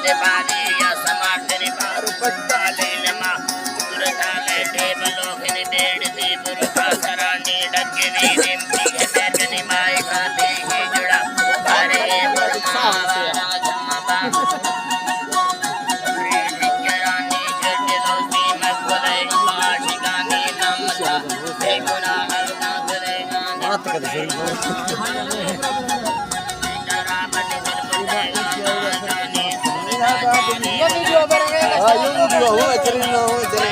ते बारी या समाटने बारू पट्टाले लमा पुरताले टेबलो खने बेड दी पुरता सरांडी डगनी निम्ती हेतनी माई खाते ही जुड़ा अरे बरमा जम्मा बा रिजरानी जड़े लोसी मगले माशिकानी नमता हे गुना हरना करेगा बात कर ये वीडियो बन गया। हां ये वीडियो हो चल रहा हो चल